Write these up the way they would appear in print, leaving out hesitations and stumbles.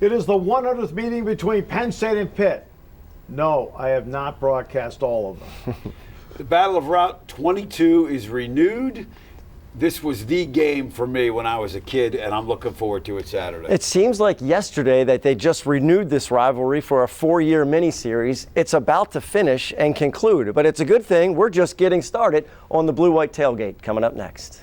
It is the 100th meeting between Penn State and Pitt. No, I have not broadcast all of them. The Battle of Route 22 is renewed. This was the game for me when I was a kid, and I'm looking forward to it Saturday. It seems like yesterday that they just renewed this rivalry for a 4-year mini-series. It's about to finish and conclude, but it's a good thing. We're just getting started on the Blue-White Tailgate coming up next.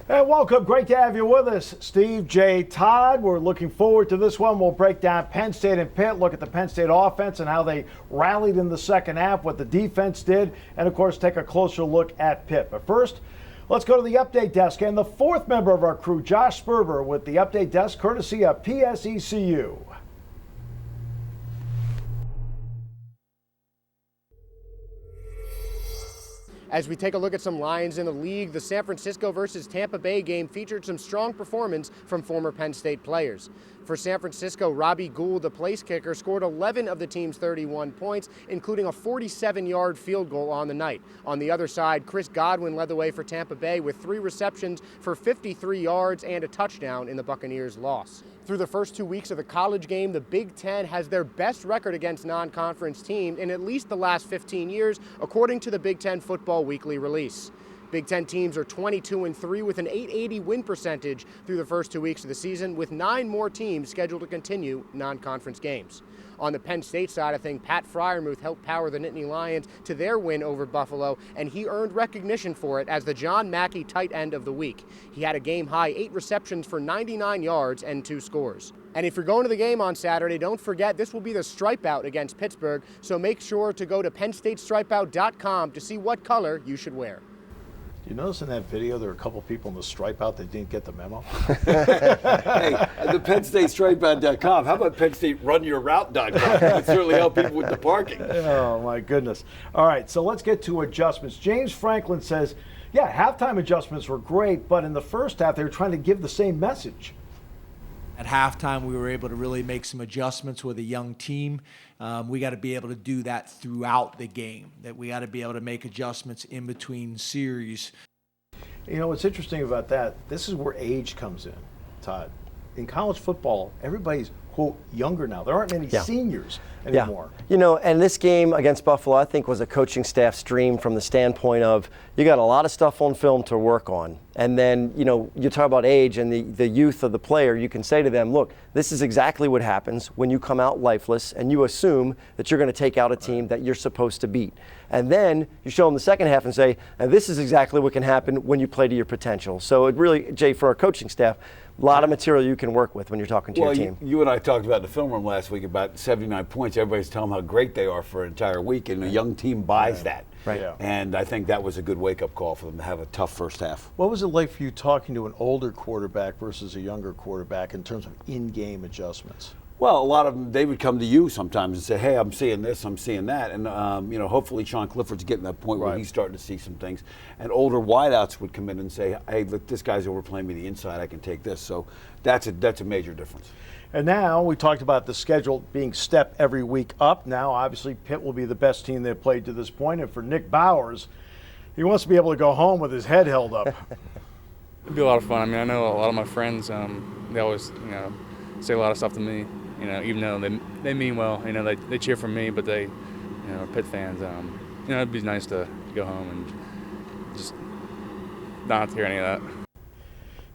Hey, welcome. Great to have you with us, Steve, Jay, Todd. We're looking forward to this one. We'll break down Penn State and Pitt, look at the Penn State offense and how they rallied in the second half, what the defense did, and, of course, take a closer look at Pitt. But first, let's go to the update desk. And the fourth member of our crew, Josh Sperber, with the update desk, courtesy of PSECU. As we take a look at some lines in the league, the San Francisco versus Tampa Bay game featured some strong performance from former Penn State players. For San Francisco, Robbie Gould, the place kicker, scored 11 of the team's 31 points, including a 47-yard field goal on the night. On the other side, Chris Godwin led the way for Tampa Bay with 3 receptions for 53 yards and a touchdown in the Buccaneers' loss. Through the first 2 weeks of the college game, the Big Ten has their best record against non-conference teams in at least the last 15 years, according to the Big Ten Football Weekly release. Big Ten teams are 22-3 with an .880 win percentage through the first 2 weeks of the season, with 9 more teams scheduled to continue non-conference games. On the Penn State side of things, Pat Fryermuth helped power the Nittany Lions to their win over Buffalo, and he earned recognition for it as the John Mackey tight end of the week. He had a game-high 8 receptions for 99 yards and 2 scores. And if you're going to the game on Saturday, don't forget this will be the stripe out against Pittsburgh, so make sure to go to PennStateStripeout.com to see what color you should wear. You notice in that video there were a couple people in the stripe out that didn't get the memo? Hey, the PennStateStripeout.com. How about PennStateRunYourRoute.com? That would certainly help people with the parking. Oh, my goodness. All right, so let's get to adjustments. James Franklin says, yeah, halftime adjustments were great, but in the first half they were trying to give the same message. At halftime, we were able to really make some adjustments with a young team. We got to be able to do that throughout the game, that we got to be able to make adjustments in between series. You know, what's interesting about that, this is where age comes in, Todd. In college football, everybody's, quote, younger now. There aren't many seniors anymore. Yeah. You know, and this game against Buffalo, I think, was a coaching staff's dream from the standpoint of you got a lot of stuff on film to work on. And then, you know, you talk about age and the youth of the player, you can say to them, look, this is exactly what happens when you come out lifeless and you assume that you're going to take out a team that you're supposed to beat. And then you show them the second half and say, and this is exactly what can happen when you play to your potential. So it really, Jay, for our coaching staff, a lot of material you can work with when you're talking to your team. You and I talked about in the film room last week about 79 points. Everybody's telling them how great they are for an entire week, and a young team buys that. Right. Yeah. And I think that was a good wake-up call for them to have a tough first half. What was it like for you talking to an older quarterback versus a younger quarterback in terms of in-game adjustments? Well, a lot of them, they would come to you sometimes and say, hey, I'm seeing this, I'm seeing that. And, you know, hopefully Sean Clifford's getting to that point where he's starting to see some things. And older wideouts would come in and say, hey, look, this guy's overplaying me the inside, I can take this. So that's a major difference. And now we talked about the schedule being step every week up. Now, obviously, Pitt will be the best team they've played to this point. And for Nick Bowers, he wants to be able to go home with his head held up. It'd be a lot of fun. I mean, I know a lot of my friends, they always, you know, say a lot of stuff to me. You know, even though they mean well, you know, they cheer for me, but they, you know, are Pitt fans. You know, it'd be nice to go home and just not have to hear any of that.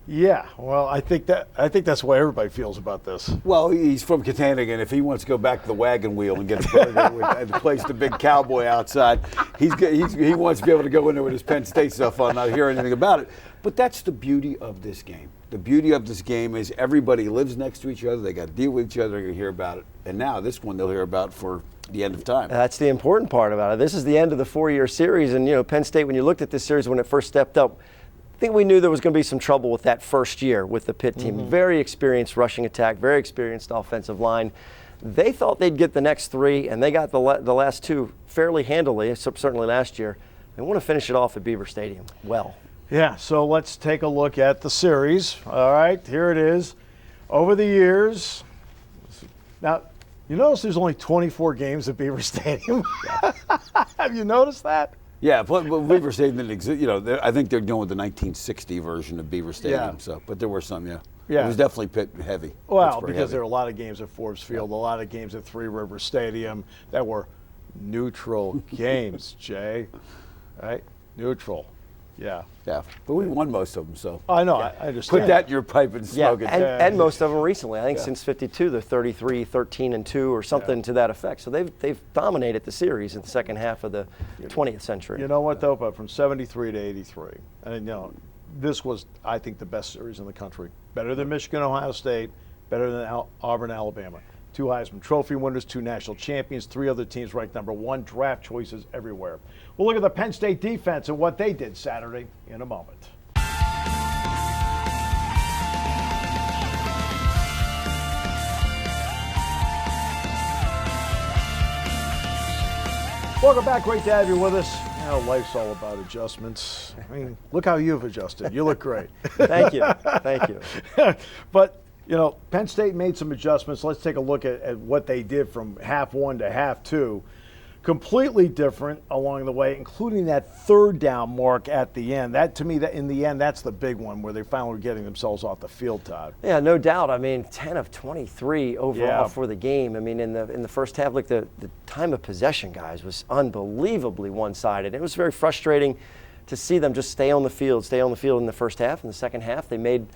Yeah, well, I think that's the way everybody feels about this. Well, he's from Katanning, if he wants to go back to the wagon wheel and get a burger and place the big cowboy outside, he wants to be able to go in there with his Penn State stuff on, not hear anything about it. But that's the beauty of this game. The beauty of this game is everybody lives next to each other. They got to deal with each other. They're going to hear about it. And now this one they'll hear about for the end of time. That's the important part about it. This is the end of the 4-year series. And, you know, Penn State, when you looked at this series when it first stepped up, think we knew there was going to be some trouble with that first year with the Pitt team. Very experienced rushing attack, very experienced offensive line. They thought they'd get the next 3, and they got the last 2 fairly handily, certainly last year. They want to finish it off at Beaver Stadium well. Yeah, so let's take a look at the series. All right, here it is. Over the years, now, you notice there's only 24 games at Beaver Stadium? Have you noticed that? Yeah, but Beaver Stadium didn't exist. You know, I think they're going with the 1960 version of Beaver Stadium. Yeah. So, but there were some, yeah. Yeah. It was definitely Pitt heavy. Well, because there were a lot of games at Forbes Field, a lot of games at Three River Stadium that were neutral games, Jay. Right? Neutral. Yeah. Yeah, but we won most of them, so. I know, I understand. Put that in your pipe and smoke it. And most of them recently. I think since '52, they're 33, 13-2 or something to that effect. So they've dominated the series in the second half of the 20th century. You know what, though, but from 73 to 83, and you know, this was, I think, the best series in the country. Better than Michigan, Ohio State, better than Auburn, Alabama. 2 Heisman Trophy winners, 2 national champions, 3 other teams ranked number 1, draft choices everywhere. We'll look at the Penn State defense and what they did Saturday in a moment. Welcome back. Great to have you with us. You know, life's all about adjustments. I mean, look how you've adjusted. You look great. Thank you. Thank you. But, you know, Penn State made some adjustments. Let's take a look at what they did from half 1 to half 2. Completely different along the way, including that 3rd down mark at the end. That, to me, that in the end, that's the big one where they finally were getting themselves off the field, Todd. Yeah, no doubt. I mean, 10 of 23 overall for the game. I mean, in the first half, like the time of possession, guys, was unbelievably one-sided. It was very frustrating to see them just stay on the field in the first half. In the second half, they made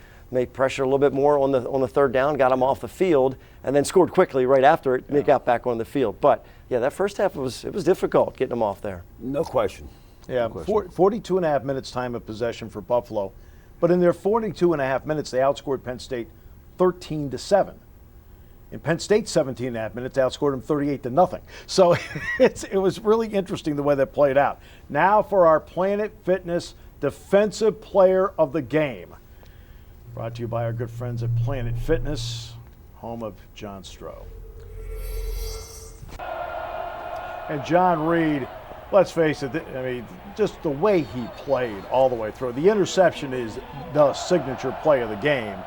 pressure a little bit more on the 3rd down, got them off the field, and then scored quickly right after it. They got back on the field. But yeah, that first half it was difficult getting them off there. No question. Yeah, 42 and a half minutes time of possession for Buffalo, but in their 42 and a half minutes, they outscored Penn State 13-7. In Penn State's 17 and a half minutes, they outscored them 38-0. So it was really interesting the way that played out. Now for our Planet Fitness Defensive Player of the Game. Brought to you by our good friends at Planet Fitness, home of John Stroh. And John Reed, let's face it, I mean, just the way he played all the way through. The interception is the signature play of the game,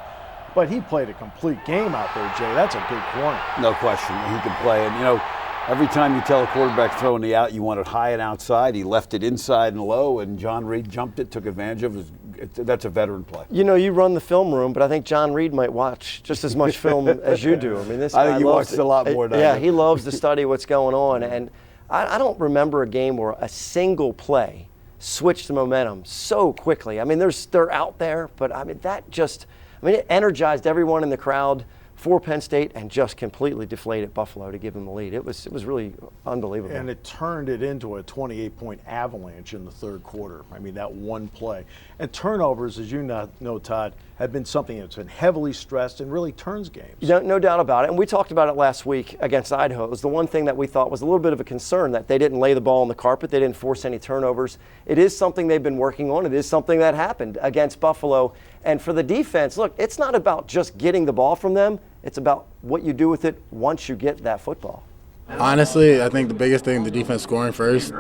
but he played a complete game out there, Jay. That's a good corner. No question. He can play. And, you know, every time you tell a quarterback throwing the out, you want it high and outside. He left it inside and low, and John Reed jumped it, took advantage of it. That's a veteran play. You know, you run the film room, but I think John Reed might watch just as much film as you do. I mean, this guy I think he watches a lot more than Yeah, he loves to study what's going on. And I don't remember a game where a single play switched the momentum so quickly. I mean, they're out there, but I mean, it energized everyone in the crowd for Penn State and just completely deflated Buffalo to give them the lead. It was really unbelievable. And it turned it into a 28-point avalanche in the 3rd quarter. I mean, that one play. And turnovers, as you know, Todd, have been something that's been heavily stressed and really turns games. No doubt about it. And we talked about it last week against Idaho. It was the one thing that we thought was a little bit of a concern, that they didn't lay the ball on the carpet. They didn't force any turnovers. It is something they've been working on. It is something that happened against Buffalo. And for the defense, look, it's not about just getting the ball from them. It's about what you do with it once you get that football. Honestly, I think the biggest thing, the defense scoring first,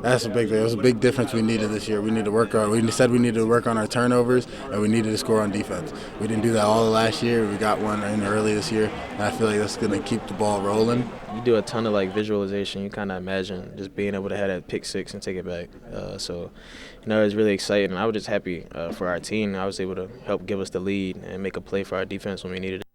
that's a big thing. It was a big difference we needed this year. We need to work on. We said we needed to work on our turnovers, and we needed to score on defense. We didn't do that all the last year. We got one in early this year, and I feel like that's going to keep the ball rolling. You do a ton of visualization. You kind of imagine just being able to have that pick six and take it back. So, it was really exciting. I was just happy for our team. I was able to help give us the lead and make a play for our defense when we needed it.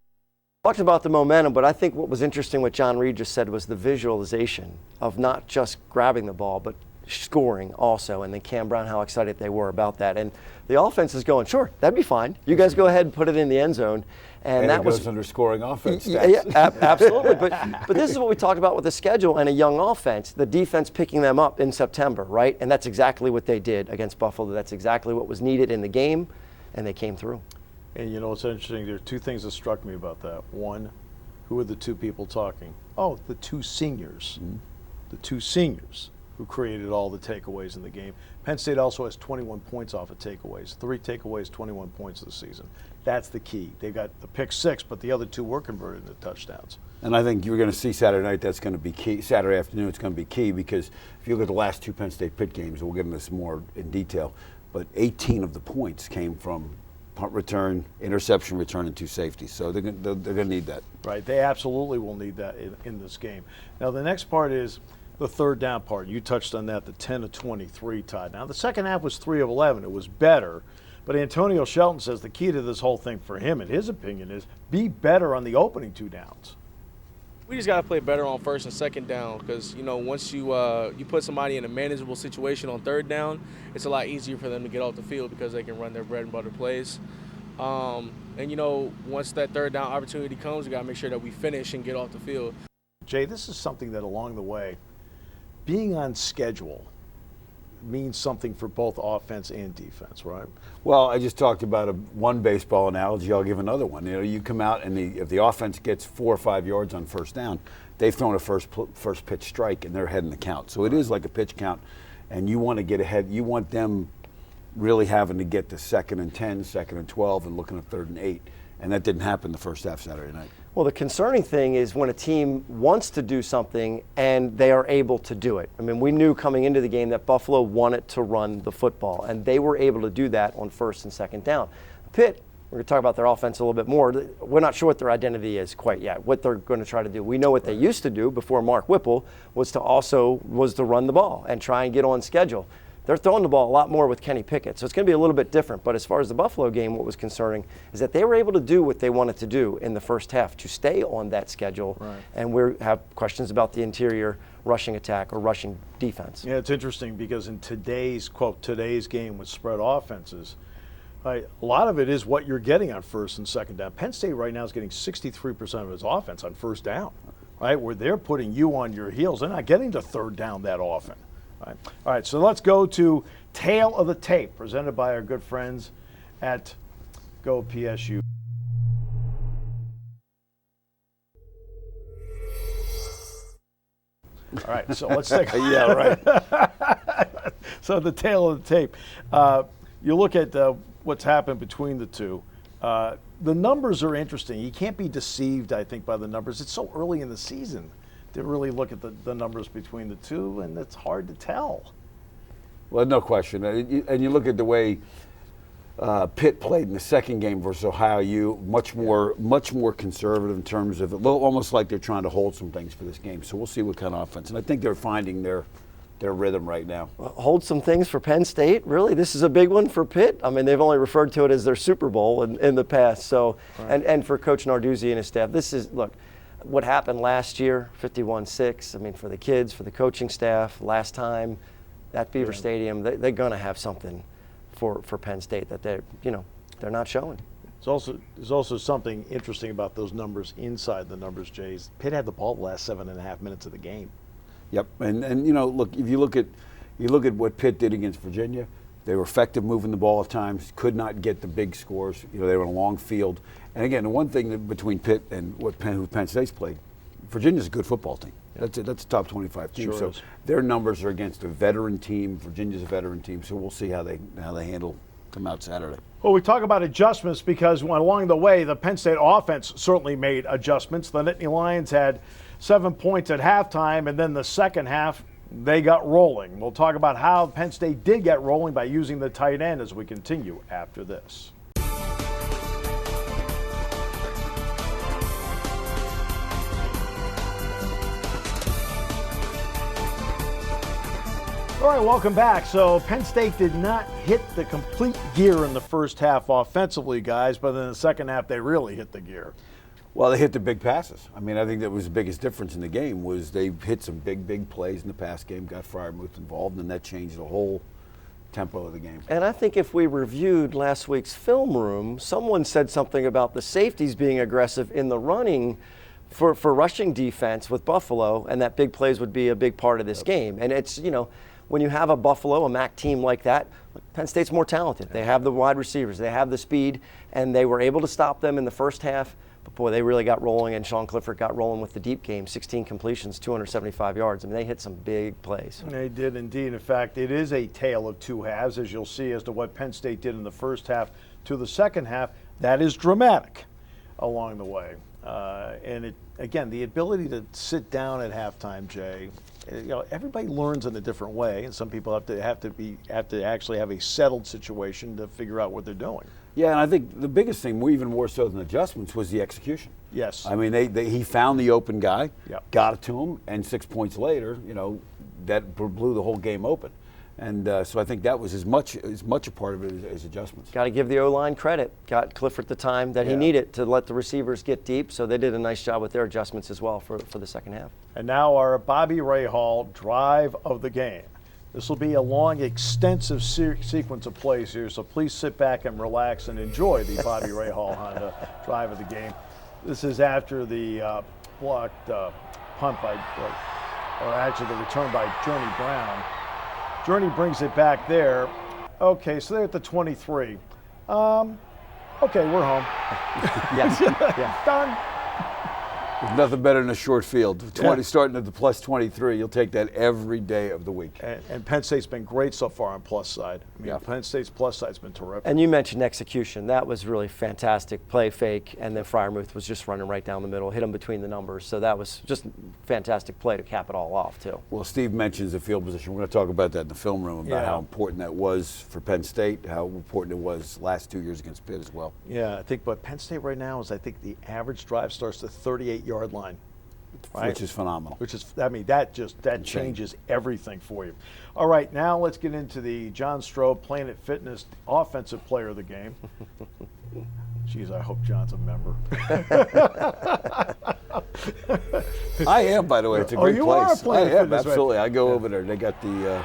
Talked about the momentum, but I think what was interesting what John Reed just said was the visualization of not just grabbing the ball, but scoring also. And then Cam Brown, how excited they were about that. And the offense is going, sure, that'd be fine. You guys go ahead and put it in the end zone. And that goes under scoring offense stats. Yeah, absolutely. But this is what we talked about with the schedule and a young offense, the defense picking them up in September, right? And that's exactly what they did against Buffalo. That's exactly what was needed in the game, and they came through. And you know what's interesting? There are 2 things that struck me about that. One, who are the 2 people talking? Oh, the 2 seniors. Mm-hmm. The 2 seniors. who created all the takeaways in the game. Penn State also has 21 points off of takeaways. 3 takeaways, 21 points this season. That's the key. They got the pick 6, but the other 2 were converted into touchdowns. And I think you're going to see Saturday night, that's going to be key. Saturday afternoon, it's going to be key because if you look at the last 2 Penn State Pitt games, we'll get into this more in detail, but 18 of the points came from punt return, interception return, and 2 safeties. So they're going to need that. Right. They absolutely will need that in this game. Now, the next part is the third down part. You touched on that, the 10 of 23, Todd. Now, the second half was 3 of 11. It was better. But Antonio Shelton says the key to this whole thing for him, in his opinion, is be better on the opening 2 downs. We just got to play better on first and second down because, once you put somebody in a manageable situation on third down, it's a lot easier for them to get off the field because they can run their bread and butter plays. Once that third down opportunity comes, we got to make sure that we finish and get off the field. Jay, this is something that along the way, being on schedule means something for both offense and defense, right? Well, I just talked about one baseball analogy. I'll give another one. You come out and if the offense gets 4 or 5 yards on first down, they've thrown a first pitch strike and they're ahead in the count. So it is like a pitch count, and you want to get ahead. You want them really having to get to 2nd and 10, 2nd and 12, and looking at 3rd and 8, and that didn't happen the first half Saturday night. Well, the concerning thing is when a team wants to do something and they are able to do it. I mean, we knew coming into the game that Buffalo wanted to run the football, and they were able to do that on first and second down. Pitt, we're going to talk about their offense a little bit more. We're not sure what their identity is quite yet, what they're going to try to do. We know what they used to do before Mark Whipple was to run the ball and try and get on schedule. They're throwing the ball a lot more with Kenny Pickett, so it's going to be a little bit different. But as far as the Buffalo game, what was concerning is that they were able to do what they wanted to do in the first half to stay on that schedule. Right. And we have questions about the interior rushing attack or rushing defense. Yeah, it's interesting because in today's game with spread offenses, a lot of it is what you're getting on first and second down. Penn State right now is getting 63% of its offense on first down, right? Where they're putting you on your heels. They're not getting to third down that often. All right, so let's go to Tail of the Tape, presented by our good friends at Go PSU. All right, so let's take yeah, right. So the Tail of the Tape. You look at what's happened between the two. The numbers are interesting. You can't be deceived, I think, by the numbers. It's so early in the season to really look at the numbers between the two, and it's hard to tell. Well, no question. And you look at the way Pitt played in the second game versus Ohio U, much more conservative in terms of almost like they're trying to hold some things for this game. So we'll see what kind of offense. And I think they're finding their rhythm right now. Hold some things for Penn State? Really? This is a big one for Pitt? I mean, they've only referred to it as their Super Bowl in the past. So, right. and for Coach Narduzzi and his staff, this is, look, what happened last year, 51-6, I mean, for the kids, for the coaching staff, last time at Beaver Stadium, they're going to have something for Penn State that they're not showing. There's also something interesting about those numbers inside the numbers, Jays. Pitt had the ball the last 7.5 minutes of the game. Yep, and look, if you look at what Pitt did against Virginia, they were effective moving the ball at times, could not get the big scores. They were in a long field. And again, the one thing between Pitt and who Penn State's played, Virginia's a good football team. That's a top 25 team. Sure so is. Their numbers are against a veteran team. Virginia's a veteran team. So we'll see how they come out Saturday. Well, we talk about adjustments because along the way, the Penn State offense certainly made adjustments. The Nittany Lions had 7 points at halftime, and then the second half, they got rolling. We'll talk about how Penn State did get rolling by using the tight end as we continue after this. All right, welcome back. So Penn State did not hit the complete gear in the first half offensively, guys, but in the second half they really hit the gear. Well, they hit the big passes. I mean, I think that was the biggest difference in the game was they hit some big plays in the pass game, got Freiermuth involved, and that changed the whole tempo of the game. And I think if we reviewed last week's film room, someone said something about the safeties being aggressive in the running for rushing defense with Buffalo, and that big plays would be a big part of this game. And it's, when you have a Buffalo, a MAC team like that, Penn State's more talented. They have the wide receivers, they have the speed, and they were able to stop them in the first half. But boy, they really got rolling, and Sean Clifford got rolling with the deep game, 16 completions, 275 yards. I mean, they hit some big plays. They did indeed. In fact, it is a tale of two halves, as you'll see, as to what Penn State did in the first half to the second half. That is dramatic along the way. And again, the ability to sit down at halftime, Jay, everybody learns in a different way, and some people have to actually have a settled situation to figure out what they're doing. Yeah, and I think the biggest thing, even more so than adjustments, was the execution. Yes. I mean, he found the open guy, Yep. got it to him, and 6 points later, that blew the whole game open. And so I think that was as much a part of it as adjustments. Got to give the O-line credit. Got Clifford the time that he needed to let the receivers get deep, so they did a nice job with their adjustments as well for the second half. And now our Bobby Rahal drive of the game. This will be a long, extensive sequence of plays here, so please sit back and relax and enjoy the Bobby Rahal Honda drive of the game. This is after the blocked punt by, or actually the return by Journey Brown. Journey brings it back there. Okay, so they're at the 23. Okay, we're home. Yes. Yeah. Done. There's nothing better than a short field. Starting at the plus 23, you'll take that every day of the week. And Penn State's been great so far on plus side. I mean, Penn State's plus side's been terrific. And you mentioned execution. That was really fantastic. Play fake, and then Freiermuth was just running right down the middle, hit him between the numbers. So that was just fantastic play to cap it all off, too. Well, Steve mentions the field position. We're going to talk about that in the film room, about how important that was for Penn State, how important it was last 2 years against Pitt as well. Yeah, I think, but Penn State right now is, I think the average drive starts at the 38-yard line. Right? Which is phenomenal. Which is, I mean, that changes everything for you. All right, now let's get into the John Stroh Planet Fitness Offensive Player of the Game. Jeez, I hope John's a member. I am, by the way. It's a great you place. Are Planet I am, Fitness, absolutely. right? I go over there. They got the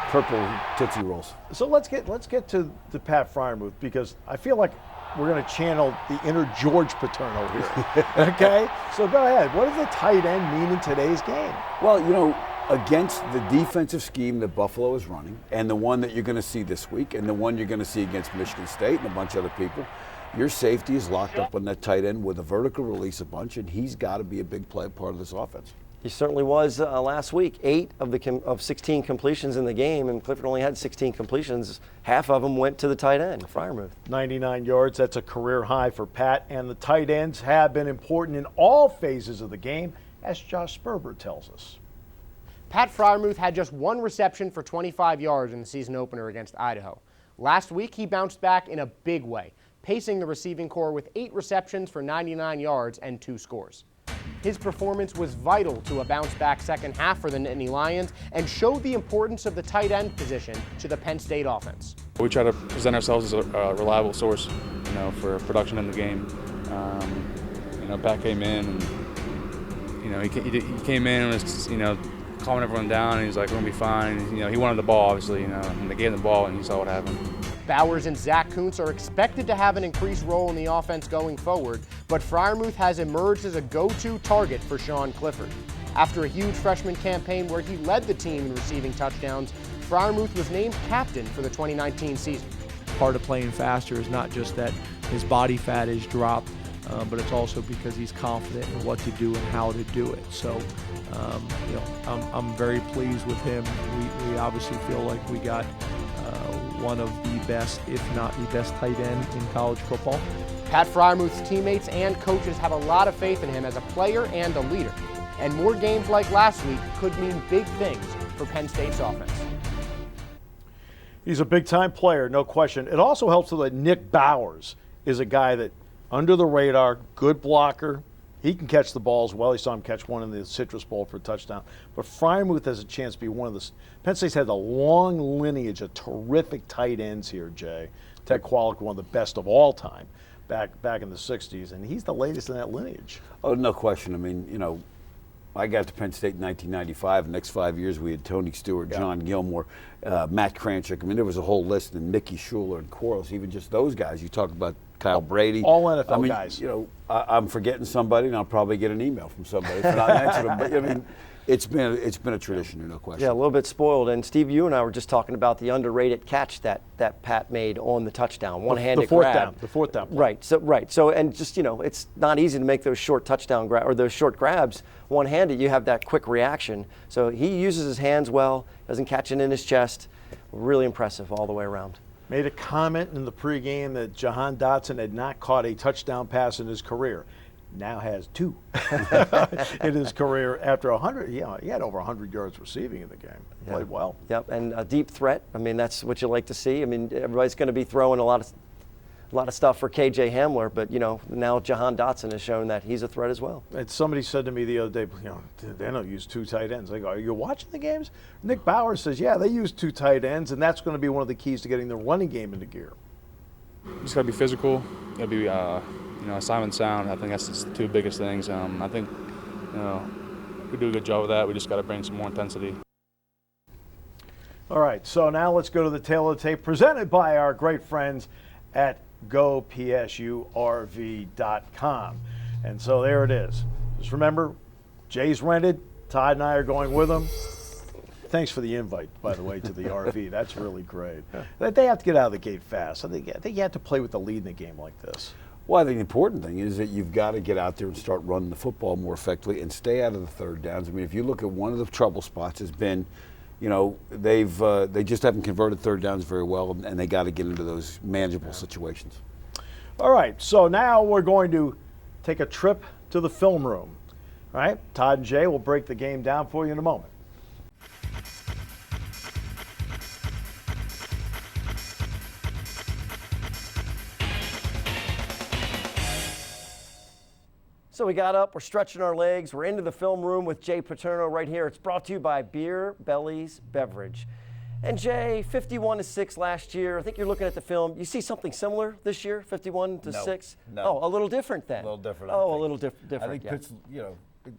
purple Tootsie Rolls. So let's get to Pat Freiermuth, because I feel like we're going to channel the inner George Paterno here. Okay? So go ahead. What does the tight end mean in today's game? Well, against the defensive scheme that Buffalo is running, and the one that you're going to see this week, and the one you're going to see against Michigan State and a bunch of other people, your safety is locked up on that tight end with a vertical release a bunch, and he's got to be a big part of this offense. He certainly was last week. 8 of 16 completions in the game, and Clifford only had 16 completions. Half of them went to the tight end, Freiermuth. 99 yards, that's a career high for Pat, and the tight ends have been important in all phases of the game, as Josh Sperber tells us. Pat Freiermuth had just 1 reception for 25 yards in the season opener against Idaho. Last week, he bounced back in a big way, pacing the receiving corps with 8 receptions for 99 yards and 2 scores. His performance was vital to a bounce-back second half for the Nittany Lions and showed the importance of the tight end position to the Penn State offense. We try to present ourselves as a reliable source, for production in the game. Pat came in and, he came in and was, calming everyone down, and he's like, we're gonna be fine. He wanted the ball, obviously, and they gave him the ball, and you saw what happened. Bowers and Zach Kuntz are expected to have an increased role in the offense going forward, but Freiermuth has emerged as a go-to target for Sean Clifford. After a huge freshman campaign where he led the team in receiving touchdowns, Freiermuth was named captain for the 2019 season. Part of playing faster is not just that his body fat is dropped, but it's also because he's confident in what to do and how to do it. So, I'm very pleased with him. We obviously feel like we got one of the best, if not the best, tight end in college football. Pat Freiermuth's teammates and coaches have a lot of faith in him as a player and a leader. And more games like last week could mean big things for Penn State's offense. He's a big-time player, no question. It also helps that Nick Bowers is a guy that, under the radar, good blocker. He can catch the ball as well. You saw him catch one in the Citrus Bowl for a touchdown. But Freiermuth has a chance to be one of the – Penn State's had a long lineage of terrific tight ends here, Jay. Ted Kwolek, one of the best of all time, back in the 60s, and he's the latest in that lineage. Oh, no question. I mean, I got to Penn State in 1995. The next 5 years, we had Tony Stewart, John Gilmore, Matt Kranchik. I mean, there was a whole list, and Mickey Schuler and Quarles, even just those guys. You talk about Kyle Brady. All NFL guys. I'm forgetting somebody, and I'll probably get an email from somebody for not mentioning them. But, It's been a tradition, no question. Yeah, a little bit spoiled. And Steve, you and I were just talking about the underrated catch that Pat made on the touchdown, one-handed grab. The fourth down. Right. So and just it's not easy to make those short touchdown or those short grabs one-handed. You have that quick reaction. So he uses his hands well, doesn't catch it in his chest. Really impressive all the way around. Made a comment in the pregame that Jahan Dotson had not caught a touchdown pass in his career. Now has 2 in his career after 100. He had over 100 yards receiving in the game. Played well. Yep, and a deep threat. I mean, that's what you like to see. I mean, everybody's going to be throwing a lot of stuff for KJ Hamler, but now Jahan Dotson has shown that he's a threat as well. And somebody said to me the other day, they don't use 2 tight ends. I go, are you watching the games? Nick Bauer says, yeah, they use 2 tight ends, and that's going to be one of the keys to getting the running game into gear. Just got to be physical. Got to be assignment sound. I think that's the 2 biggest things. I think we do a good job of that. We just got to bring some more intensity. All right, so now let's go to the tail of the tape presented by our great friends at GoPSURV.com. And so there it is. Just remember, Jay's rented. Todd and I are going with him. Thanks for the invite, by the way, to the RV. That's really great. They have to get out of the gate fast. I think you have to play with the lead in a game like this. Well, I think the important thing is that you've got to get out there and start running the football more effectively and stay out of the third downs. I mean, if you look at one of the trouble spots has been, they just haven't converted third downs very well, and they got to get into those manageable situations. All right, so now we're going to take a trip to the film room. All right, Todd and Jay will break the game down for you in a moment. So we got up, we're stretching our legs, we're into the film room with Jay Paterno right here. It's brought to you by Beer Bellies Beverage. And Jay, 51-6 last year. I think you're looking at the film. You see something similar this year, 51-6? No. Oh, a little different then. A little different. Oh, a little different. I think Pitt's,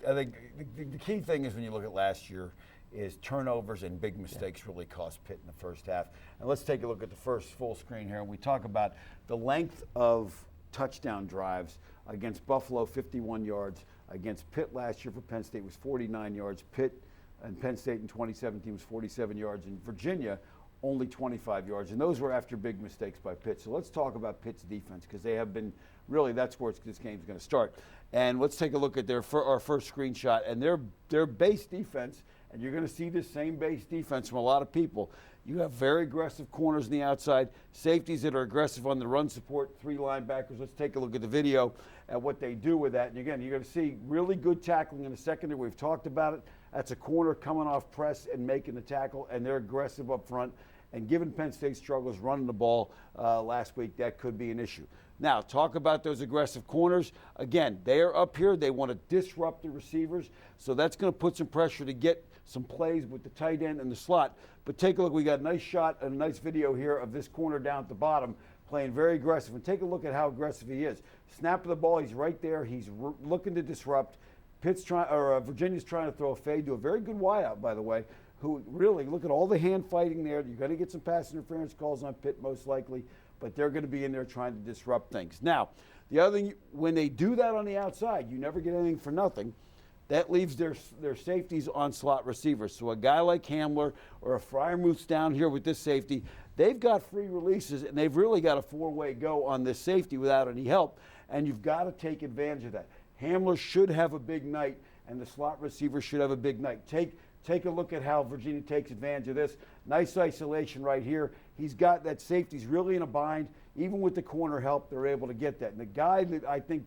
I think the key thing is when you look at last year is turnovers and big mistakes really cost Pitt in the first half. And let's take a look at the first full screen here. And we talk about the length of touchdown drives against Buffalo, 51 yards. Against Pitt last year for Penn State was 49 yards. Pitt and Penn State in 2017 was 47 yards. In Virginia, only 25 yards. And those were after big mistakes by Pitt. So let's talk about Pitt's defense because they have been really, that's where this game's going to start. And let's take a look at our first screenshot. And their base defense, and you're going to see this same base defense from a lot of people. You have very aggressive corners on the outside, safeties that are aggressive on the run support, 3 linebackers. Let's take a look at the video at what they do with that. And again, you're going to see really good tackling in the secondary. We've talked about it. That's a corner coming off press and making the tackle, and they're aggressive up front. And given Penn State's struggles running the ball last week, that could be an issue. Now, talk about those aggressive corners. Again, they are up here. They want to disrupt the receivers. So that's going to put some pressure to get some plays with the tight end and the slot. But take a look. We got a nice shot and a nice video here of this corner down at the bottom playing very aggressive. And take a look at how aggressive he is. Snap of the ball. He's right there. He's looking to disrupt. Virginia's trying to throw a fade to a very good wideout, by the way, who really, look at all the hand fighting there. You're going to get some pass interference calls on Pitt most likely, but they're going to be in there trying to disrupt things. Now, the other thing, when they do that on the outside, you never get anything for nothing. That leaves their safeties on slot receivers. So a guy like Hamler or a Freiermuth's down here with this safety, they've got free releases, and they've really got a 4-way go on this safety without any help, and you've got to take advantage of that. Hamler should have a big night, and the slot receiver should have a big night. Take a look at how Virginia takes advantage of this. Nice isolation right here. He's got that safety's really in a bind. Even with the corner help, they're able to get that. And the guy that I think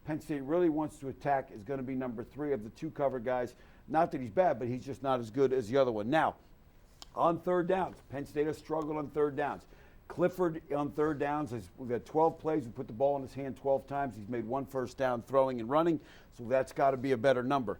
Penn State really wants to attack is going to be number 3 of the 2 cover guys. Not that he's bad, but he's just not as good as the other one. Now, on third downs, Penn State has struggled on third downs. Clifford on third downs, we've had 12 plays. We put the ball in his hand 12 times. He's made 1 first down throwing and running, so that's got to be a better number.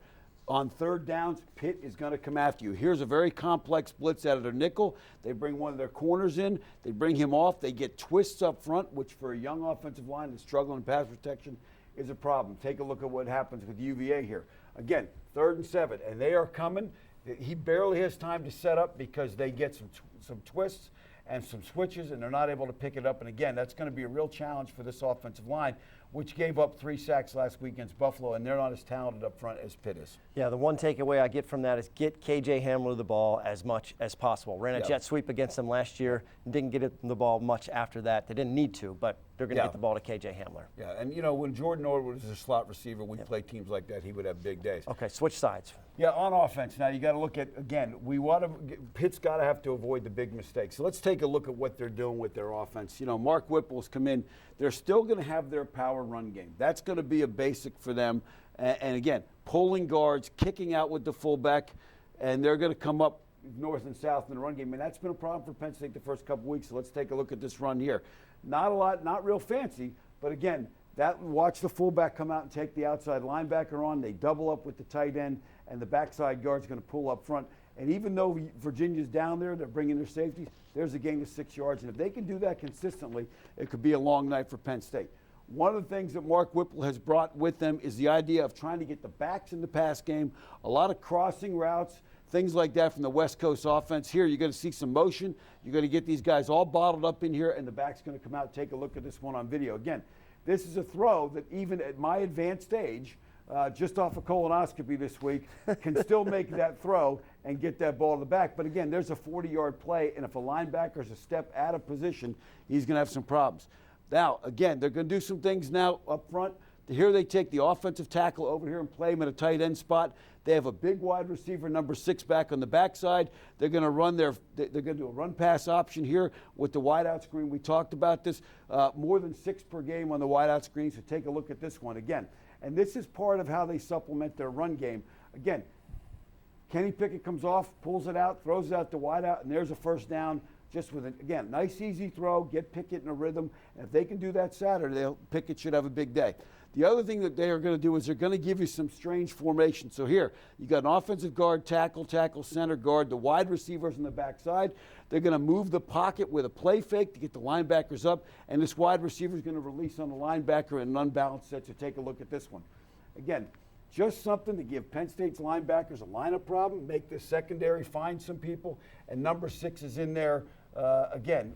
On third downs, Pitt is going to come after you. Here's a very complex blitz out of their nickel. They bring one of their corners in. They bring him off. They get twists up front, which for a young offensive line that's struggling in pass protection is a problem. Take a look at what happens with UVA here. Again, 3rd and 7, and they are coming. He barely has time to set up because they get some twists and some switches, and they're not able to pick it up. And again, that's going to be a real challenge for this offensive line which gave up 3 sacks last week against Buffalo, and they're not as talented up front as Pitt is. Yeah, the one takeaway I get from that is get KJ Hamler the ball as much as possible. Ran a jet sweep against them last year and didn't get it the ball much after that. They didn't need to, but they're going to get the ball to KJ Hamler. Yeah, and you know, when Jordan Norwood was a slot receiver, we play teams like that, he would have big days. Okay, switch sides. Yeah, on offense. Now you got to look at, again, Pitt's got to have to avoid the big mistakes. So let's take a look at what they're doing with their offense. You know, Mark Whipple's come in. They're still going to have their power run game. That's going to be a basic for them. And again, pulling guards, kicking out with the fullback, and they're going to come up north and south in the run game. And that's been a problem for Penn State the first couple weeks. So let's take a look at this run here. Not a lot, not real fancy, but again, watch the fullback come out and take the outside linebacker on. They double up with the tight end, and the backside guard's going to pull up front. And even though Virginia's down there, they're bringing their safeties, there's a gain of 6 yards. And if they can do that consistently, it could be a long night for Penn State. One of the things that Mark Whipple has brought with them is the idea of trying to get the backs in the pass game, a lot of crossing routes, things like that from the West Coast offense. Here, you're going to see some motion. You're going to get these guys all bottled up in here, and the back's going to come out. Take a look at this one on video. Again, this is a throw that even at my advanced age, just off a colonoscopy this week, can still make that throw and get that ball to the back. But again, there's a 40-yard play, and if a linebacker's a step out of position, he's going to have some problems. Now, again, they're going to do some things now up front. Here they take the offensive tackle over here and play him in a tight end spot. They have a big wide receiver, number 6, back on the backside. They're going to run they're going to do a run pass option here with the wideout screen. We talked about this, more than 6 per game on the wideout screen. So take a look at this one again. And this is part of how they supplement their run game. Again, Kenny Pickett comes off, pulls it out, throws it out to wideout, and there's a first down. Just with, again, nice easy throw, get Pickett in a rhythm. And if they can do that Saturday, Pickett should have a big day. The other thing that they are going to do is they're going to give you some strange formation. So here, you got an offensive guard, tackle, center, guard, the wide receivers on the backside. They're going to move the pocket with a play fake to get the linebackers up, and this wide receiver is going to release on the linebacker in an unbalanced set. So take a look at this one. Again, just something to give Penn State's linebackers a lineup problem, make the secondary find some people, and number 6 is in there. Again,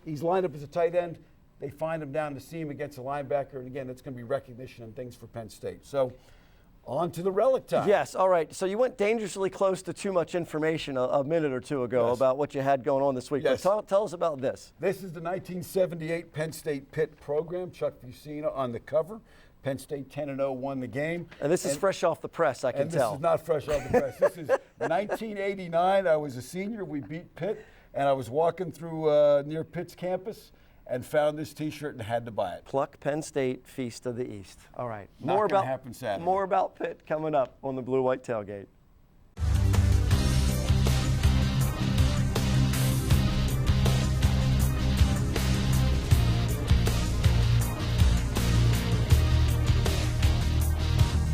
he's lined up as a tight end. They find him down the seam against a linebacker, and again, that's going to be recognition and things for Penn State. So, on to the relic time. Yes, all right. So you went dangerously close to too much information a minute or two ago about what you had going on this week. Yes. But tell us about this. This is the 1978 Penn State Pitt program. Chuck Fusina on the cover. Penn State 10-0 won the game. And this is fresh off the press, I can tell. This is not fresh off the press. This is 1989. I was a senior. We beat Pitt, and I was walking through near Pitt's campus and found this T-shirt and had to buy it. Pluck Penn State, Feast of the East. All right. Not gonna happen Saturday. More about Pitt coming up on the Blue White Tailgate.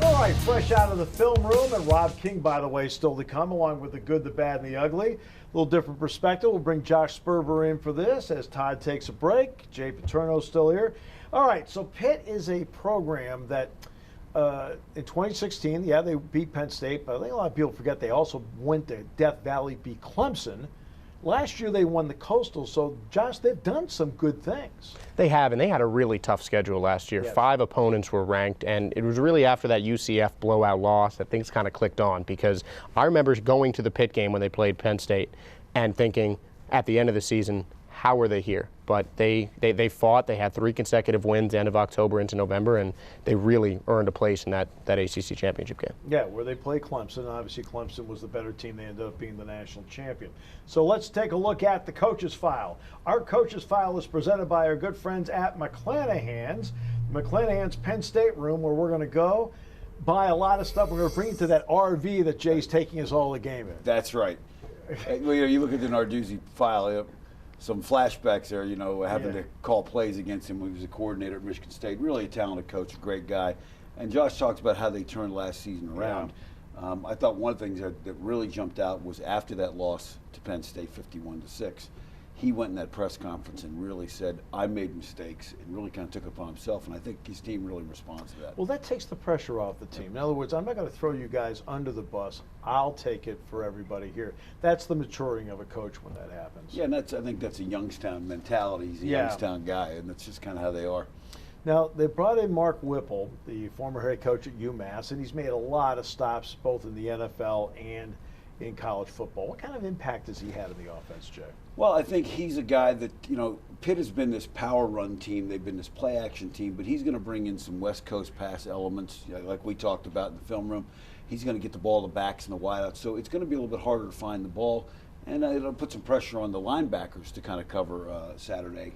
All right, fresh out of the film room, and Rob King, by the way, still to come, along with the good, the bad, and the ugly. A little different perspective. We'll bring Josh Sperber in for this as Todd takes a break. Jay Paterno's still here. All right, so Pitt is a program that in 2016, they beat Penn State, but I think a lot of people forget they also went to Death Valley, beat Clemson. Last year they won the Coastal, so Josh, they've done some good things. They have, and they had a really tough schedule last year. Yes. 5 opponents were ranked, and it was really after that UCF blowout loss that things kind of clicked on, because I remember going to the Pitt game when they played Penn State and thinking at the end of the season, how were they here? But they fought. They had 3 consecutive wins end of October into November, and they really earned a place in that ACC championship game. Yeah, where they play Clemson. Obviously, Clemson was the better team. They ended up being the national champion. So let's take a look at the Coach's File. Our Coach's File is presented by our good friends at McClanahan's. McClanahan's Penn State room, where we're going to go buy a lot of stuff. We're going to bring it to that RV that Jay's taking us all the game in. That's right. You look at the Narduzzi file, some flashbacks there, having to call plays against him when he was a coordinator at Michigan State. Really a talented coach, a great guy. And Josh talks about how they turned last season around. Yeah. I thought one of the things that really jumped out was after that loss to Penn State, 51-6, he went in that press conference and really said, I made mistakes, and really kind of took it upon himself. And I think his team really responds to that. Well, that takes the pressure off the team. In other words, I'm not going to throw you guys under the bus. I'll take it for everybody here. That's the maturing of a coach when that happens. Yeah, and I think that's a Youngstown mentality. He's a Youngstown guy, and that's just kind of how they are. Now, they brought in Mark Whipple, the former head coach at UMass, and he's made a lot of stops both in the NFL and in college football. What kind of impact has he had in the offense, Jay? Well, I think he's a guy that, Pitt has been this power run team. They've been this play action team, but he's going to bring in some West Coast pass elements, like we talked about in the film room. He's going to get the ball to the backs and the wideouts, so it's going to be a little bit harder to find the ball, and it'll put some pressure on the linebackers to kind of cover Saturday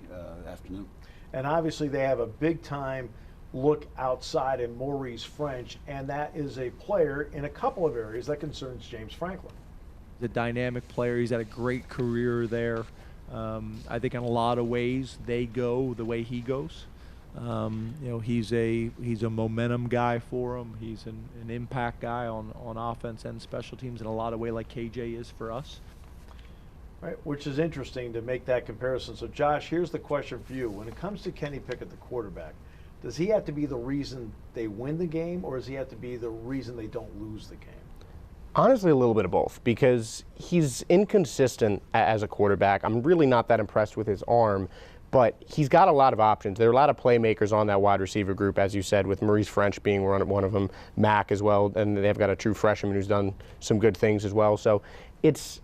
afternoon. And obviously they have a big-time look outside in Maurice French, and that is a player in a couple of areas that concerns James Franklin. The dynamic player. He's had a great career there. I think in a lot of ways they go the way he goes. He's a momentum guy for him. He's an impact guy on offense and special teams in a lot of ways, like KJ is for us. Right, which is interesting to make that comparison. So, Josh, here's the question for you. When it comes to Kenny Pickett, the quarterback, does he have to be the reason they win the game, or does he have to be the reason they don't lose the game? Honestly, a little bit of both, because he's inconsistent as a quarterback. I'm really not that impressed with his arm, but he's got a lot of options. There are a lot of playmakers on that wide receiver group, as you said, with Maurice French being one of them, Mack as well, and they've got a true freshman who's done some good things as well. So it's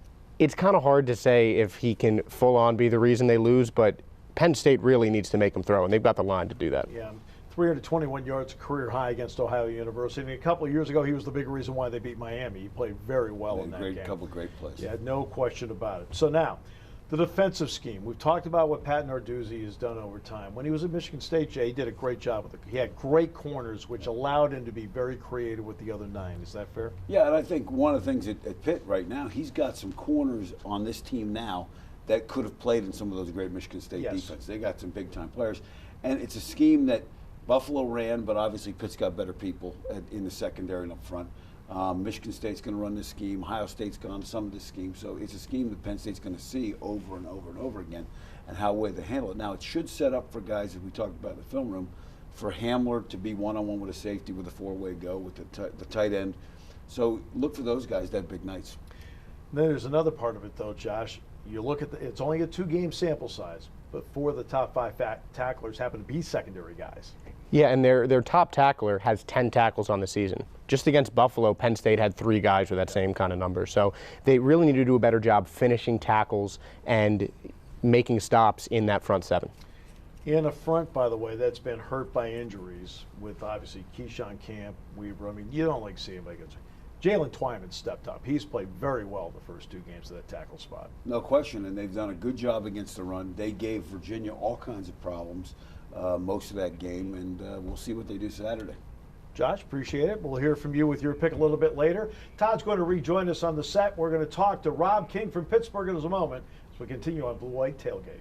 kind of hard to say if he can full-on be the reason they lose, but Penn State really needs to make him throw, and they've got the line to do that. Yeah, 321 yards, a career high against Ohio University. And a couple of years ago, he was the big reason why they beat Miami. He played very well in that game. A couple of great plays. Yeah, no question about it. So now, the defensive scheme. We've talked about what Pat Narduzzi has done over time. When he was at Michigan State, Jay, he did a great job with it. He had great corners, which allowed him to be very creative with the other 9. Is that fair? Yeah, and I think one of the things at Pitt right now, he's got some corners on this team now that could have played in some of those great Michigan State defense. They got some big-time players. And it's a scheme that Buffalo ran, but obviously Pitt's got better people in the secondary and up front. Michigan State's going to run this scheme. Ohio State's gone some of this scheme. So it's a scheme that Penn State's going to see over and over and over again, and how way they handle it. Now, it should set up for guys, as we talked about in the film room, for Hamler to be one-on-one with a safety with a four-way go with the tight end. So look for those guys to have big nights. Then there's another part of it, though, Josh. You look at it's only a 2-game sample size, but 4 of the top 5 tacklers happen to be secondary guys. Yeah, and their top tackler has 10 tackles on the season. Just against Buffalo, Penn State had 3 guys with that same kind of number. So they really need to do a better job finishing tackles and making stops in that front 7. In a front, by the way, that's been hurt by injuries with obviously Keyshawn Camp, Weaver. I mean, you don't like to see him against Jalen Twyman stepped up. He's played very well the first 2 games of that tackle spot. No question, and they've done a good job against the run. They gave Virginia all kinds of problems most of that game, and we'll see what they do Saturday. Josh, appreciate it. We'll hear from you with your pick a little bit later. Todd's going to rejoin us on the set. We're going to talk to Rob King from Pittsburgh in just a moment as we continue on Blue White Tailgate.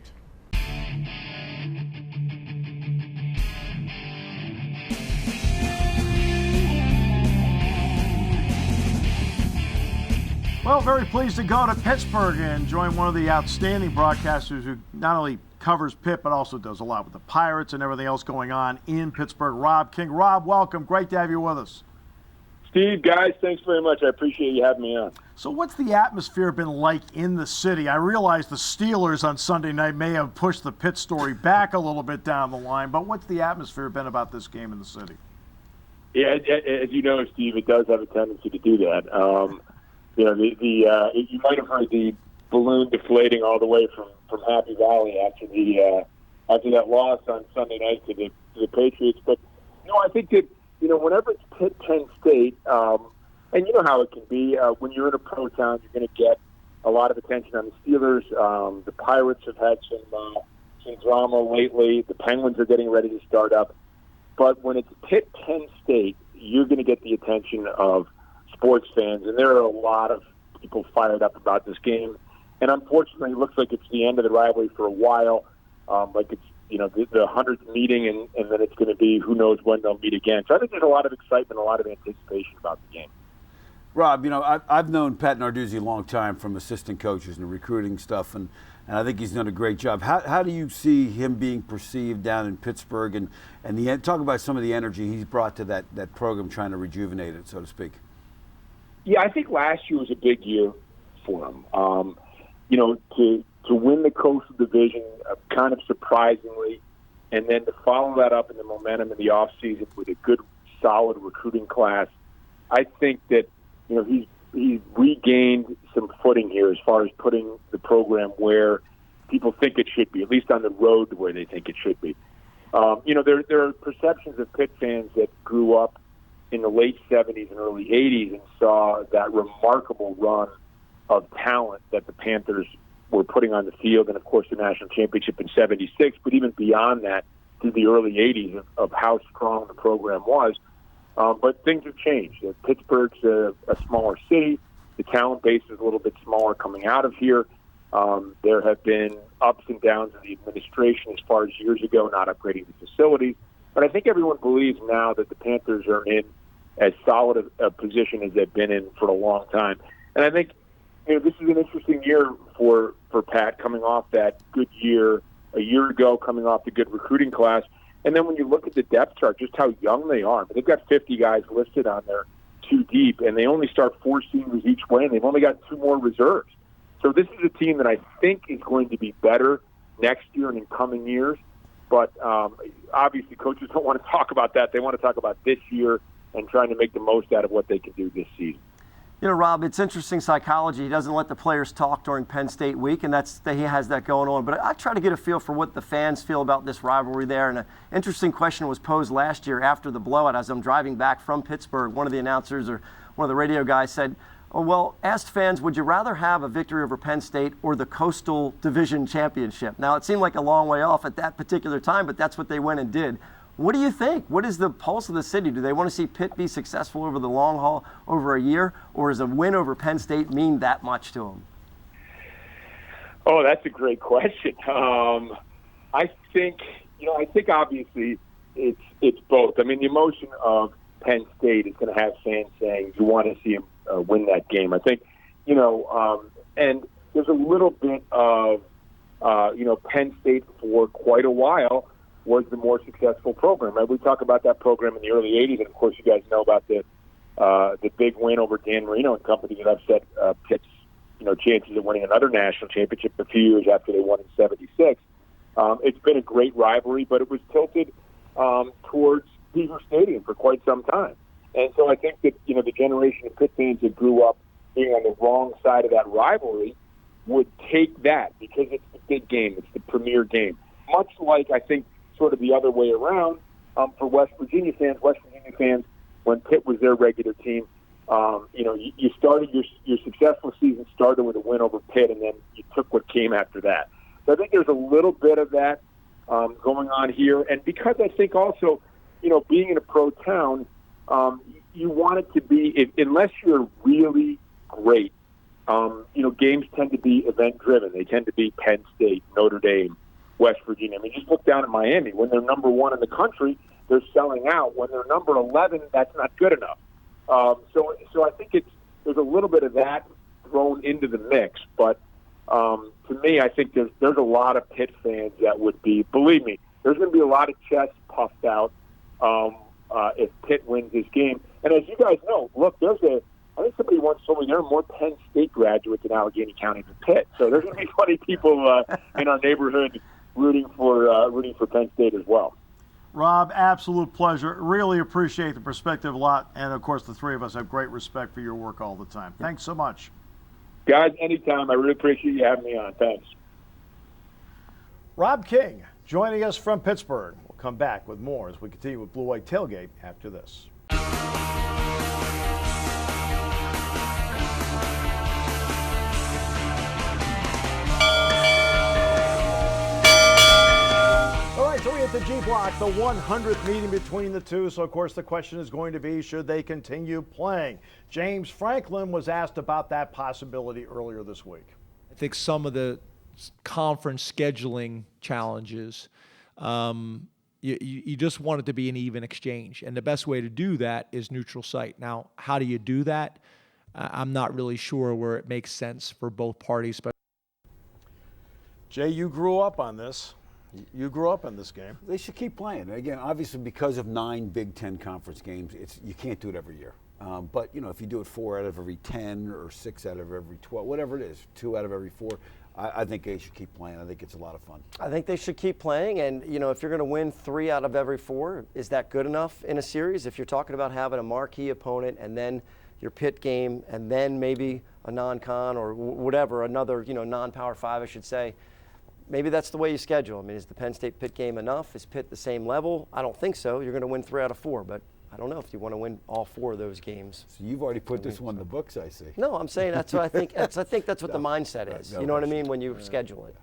Well, very pleased to go to Pittsburgh and join one of the outstanding broadcasters who not only covers Pitt, but also does a lot with the Pirates and everything else going on in Pittsburgh. Rob King. Rob, welcome. Great to have you with us. Steve, guys, thanks very much. I appreciate you having me on. So what's the atmosphere been like in the city? I realize the Steelers on Sunday night may have pushed the Pitt story back a little bit down the line, but what's the atmosphere been about this game in the city? Yeah, as you know, Steve, it does have a tendency to do that. You might have heard the balloon deflating all the way from Happy Valley after that loss on Sunday night to the Patriots. But I think that whenever it's Pitt, Penn State, and you know how it can be when you're in a pro town, you're going to get a lot of attention on the Steelers. The Pirates have had some drama lately. The Penguins are getting ready to start up. But when it's Pitt, Penn State, you're going to get the attention of sports fans, and there are a lot of people fired up about this game. And unfortunately, it looks like it's the end of the rivalry for a while. Like it's the 100th meeting, and then it's going to be who knows when they'll meet again. So I think there's a lot of excitement, a lot of anticipation about the game. Rob, I've known Pat Narduzzi a long time from assistant coaches and recruiting stuff, and I think he's done a great job. How do you see him being perceived down in Pittsburgh, and talk about some of the energy he's brought to that program, trying to rejuvenate it, so to speak? Yeah, I think last year was a big year for him. To win the Coastal Division, kind of surprisingly, and then to follow that up in the momentum in the offseason with a good, solid recruiting class, I think that he's regained some footing here as far as putting the program where people think it should be, at least on the road to where they think it should be. There are perceptions of Pitt fans that grew up in the late 70s and early 80s and saw that remarkable run of talent that the Panthers were putting on the field, and of course the national championship in '76, but even beyond that, through the early '80s of how strong the program was. But things have changed. Pittsburgh's a smaller city. The talent base is a little bit smaller coming out of here. There have been ups and downs in the administration as far as years ago not upgrading the facilities. But I think everyone believes now that the Panthers are in as solid a position as they've been in for a long time. And I think this is an interesting year for Pat, coming off that good year a year ago, coming off the good recruiting class. And then when you look at the depth chart, just how young they are. They've got 50 guys listed on there, 2 deep, and they only start 4 seniors each way, and they've only got 2 more reserves. So this is a team that I think is going to be better next year and in coming years. But obviously coaches don't want to talk about that. They want to talk about this year and trying to make the most out of what they can do this season. Rob, it's interesting psychology. He doesn't let the players talk during Penn State week, and he has that going on. But I try to get a feel for what the fans feel about this rivalry there. And an interesting question was posed last year after the blowout. As I'm driving back from Pittsburgh, one of the announcers or one of the radio guys said, asked fans, would you rather have a victory over Penn State or the Coastal Division Championship? Now, it seemed like a long way off at that particular time, but that's what they went and did. What do you think? What is the pulse of the city? Do they want to see Pitt be successful over the long haul, over a year, or does a win over Penn State mean that much to them? Oh, that's a great question. I think obviously it's both. I mean, the emotion of Penn State is going to have fans saying you want to see them win that game. I think, and there's a little bit of, Penn State for quite a while was the more successful program. Right? We talk about that program in the early '80s, and of course, you guys know about the big win over Dan Marino and company that upset Pitt's chances of winning another national championship a few years after they won in '76. It's been a great rivalry, but it was tilted towards Beaver Stadium for quite some time, and so I think that the generation of Pitt fans that grew up being on the wrong side of that rivalry would take that because it's the big game, it's the premier game. Much like I think sort of the other way around for West Virginia fans. West Virginia fans, when Pitt was their regular team, you started your successful season started with a win over Pitt, and then you took what came after that. So I think there's a little bit of that going on here, and because I think also, being in a pro town, you want it to be, unless you're really great, games tend to be event-driven. They tend to be Penn State, Notre Dame, West Virginia. I mean, just look down at Miami. When they're number 1 in the country, they're selling out. When they're number 11, that's not good enough. So I think there's a little bit of that thrown into the mix. But to me, I think there's a lot of Pitt fans that would be, believe me, there's going to be a lot of chests puffed out if Pitt wins this game. And as you guys know, look, I think somebody once told me there are more Penn State graduates in Allegheny County than Pitt. So there's going to be plenty of people in our neighborhood rooting for Penn State as well. Rob, absolute pleasure. Really appreciate the perspective a lot. And, of course, the three of us have great respect for your work all the time. Thanks so much. Guys, anytime. I really appreciate you having me on. Thanks. Rob King joining us from Pittsburgh. We'll come back with more as we continue with Blue White Tailgate after this. So we hit the G block, the 100th meeting between the two. So, of course, the question is going to be, should they continue playing? James Franklin was asked about that possibility earlier this week. I think some of the conference scheduling challenges, you just want it to be an even exchange. And the best way to do that is neutral site. Now, how do you do that? I'm not really sure where it makes sense for both parties. But Jay, you grew up on this. You grew up in this game. They should keep playing. Again, obviously because of 9 Big Ten conference games, you can't do it every year. But, if you do it 4 out of every 10 or 6 out of every 12, whatever it is, 2 out of every 4, I think they should keep playing. I think it's a lot of fun. I think they should keep playing, and if you're going to win 3 out of every 4, is that good enough in a series? If you're talking about having a marquee opponent and then your Pitt game and then maybe a non-con or whatever, another non-Power 5, I should say, maybe that's the way you schedule. I mean, is the Penn State Pitt game enough? Is Pitt the same level? I don't think so. You're going to win 3 out of 4, but I don't know if you want to win all 4 of those games. So you've already put this one in the books, I see. No, I'm saying that's what I think. I think that's what the mindset is. You know what I mean when you schedule it.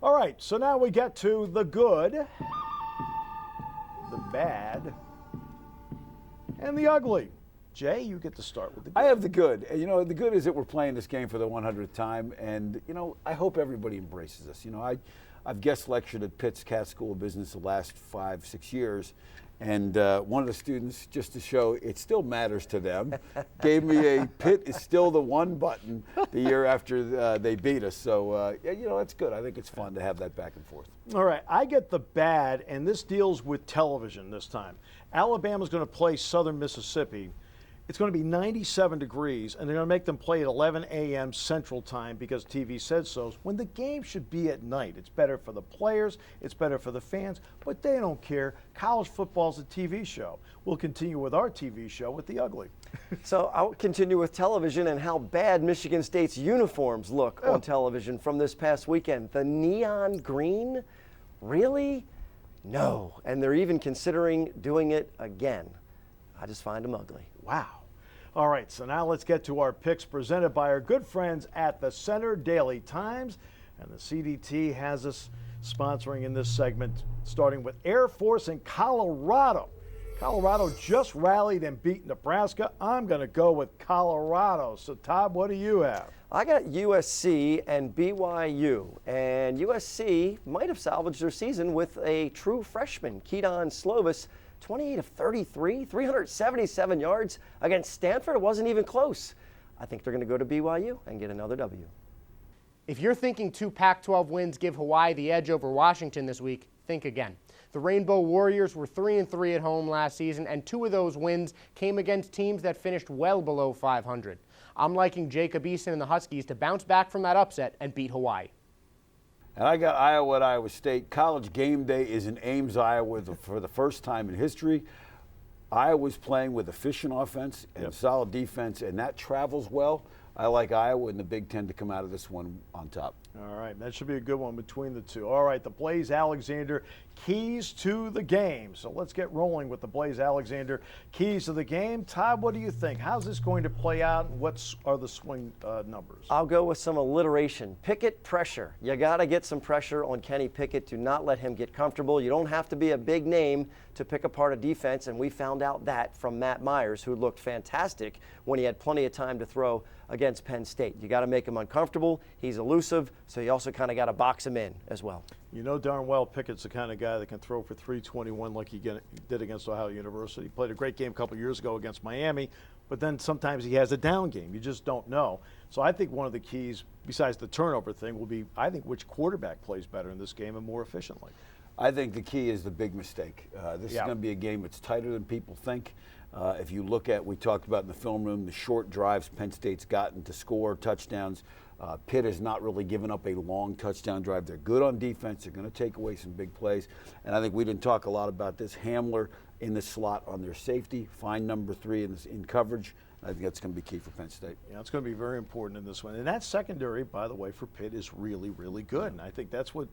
All right, so now we get to the good, the bad, and the ugly. Jay, you get to start with the good. I have the good. The good is that we're playing this game for the 100th time, and I hope everybody embraces this. I've guest lectured at Pitt's Cat School of Business the last 5-6 years, and one of the students, just to show it still matters to them, gave me a Pitt is still the one button the year after they beat us. So, that's good. I think it's fun to have that back and forth. All right, I get the bad, and this deals with television this time. Alabama's going to play Southern Mississippi. It's going to be 97 degrees, and they're going to make them play at 11 a.m. Central Time because TV said so, when the game should be at night. It's better for the players, it's better for the fans, but they don't care. College football's a TV show. We'll continue with our TV show with the ugly. So I'll continue with television and how bad Michigan State's uniforms look on television from this past weekend. The neon green? Really? No. And they're even considering doing it again. I just find them ugly. Wow. All right, so now let's get to our picks presented by our good friends at the Center Daily Times. And the CDT has us sponsoring in this segment, starting with Air Force in Colorado. Colorado just rallied and beat Nebraska. I'm going to go with Colorado. So, Todd, what do you have? I got USC and BYU. And USC might have salvaged their season with a true freshman, Keaton Slovis. 28 of 33, 377 yards against Stanford. It wasn't even close. I think they're going to go to BYU and get another W. If you're thinking 2 Pac-12 wins give Hawaii the edge over Washington this week, think again. The Rainbow Warriors were 3-3 at home last season, and 2 of those wins came against teams that finished well below 500. I'm liking Jacob Eason and the Huskies to bounce back from that upset and beat Hawaii. And I got Iowa at Iowa State. College game day is in Ames, Iowa for the first time in history. Iowa's playing with efficient offense and solid defense, and that travels well. I like Iowa and the Big Ten to come out of this one on top. All right, that should be a good one between the two. All right, the Blaze Alexander keys to the game. So let's get rolling with the Blaze Alexander keys to the game. Todd, what do you think? How's this going to play out, and what are the swing numbers? I'll go with some alliteration. Pickett pressure. You got to get some pressure on Kenny Pickett. Do not let him get comfortable. You don't have to be a big name to pick apart a defense, and we found out that from Matt Myers, who looked fantastic when he had plenty of time to throw against Penn State. You got to make him uncomfortable. He's elusive, so you also kind of got to box him in as well. You know darn well Pickett's the kind of guy that can throw for 321 like he did against Ohio University. He played a great game a couple years ago against Miami, but then sometimes he has a down game. You just don't know. So I think one of the keys, besides the turnover thing, will be, I think, which quarterback plays better in this game and more efficiently. I think the key is the big mistake. This is going to be a game that's tighter than people think. If you look at, we talked about in the film room, the short drives Penn State's gotten to score touchdowns. Pitt has not really given up a long touchdown drive. They're good on defense. They're going to take away some big plays. And I think we didn't talk a lot about this. Hamler in the slot on their safety, find number 3 in coverage. I think that's going to be key for Penn State. Yeah, it's going to be very important in this one. And that secondary, by the way, for Pitt is really, really good. And I think that's what,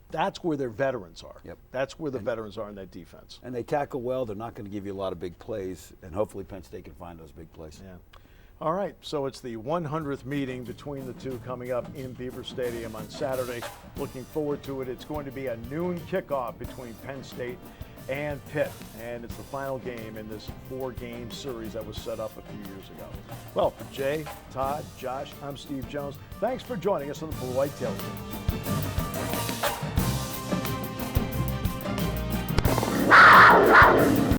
that's where their veterans are. Yep. That's where the veterans are in that defense. And they tackle well. They're not going to give you a lot of big plays, and hopefully Penn State can find those big plays. Yeah. All right, so it's the 100th meeting between the two coming up in Beaver Stadium on Saturday. Looking forward to it. It's going to be a noon kickoff between Penn State and Pitt, and it's the final game in this 4-game series that was set up a few years ago. Well, for Jay, Todd, Josh, I'm Steve Jones. Thanks for joining us on the Blue White Tailgate.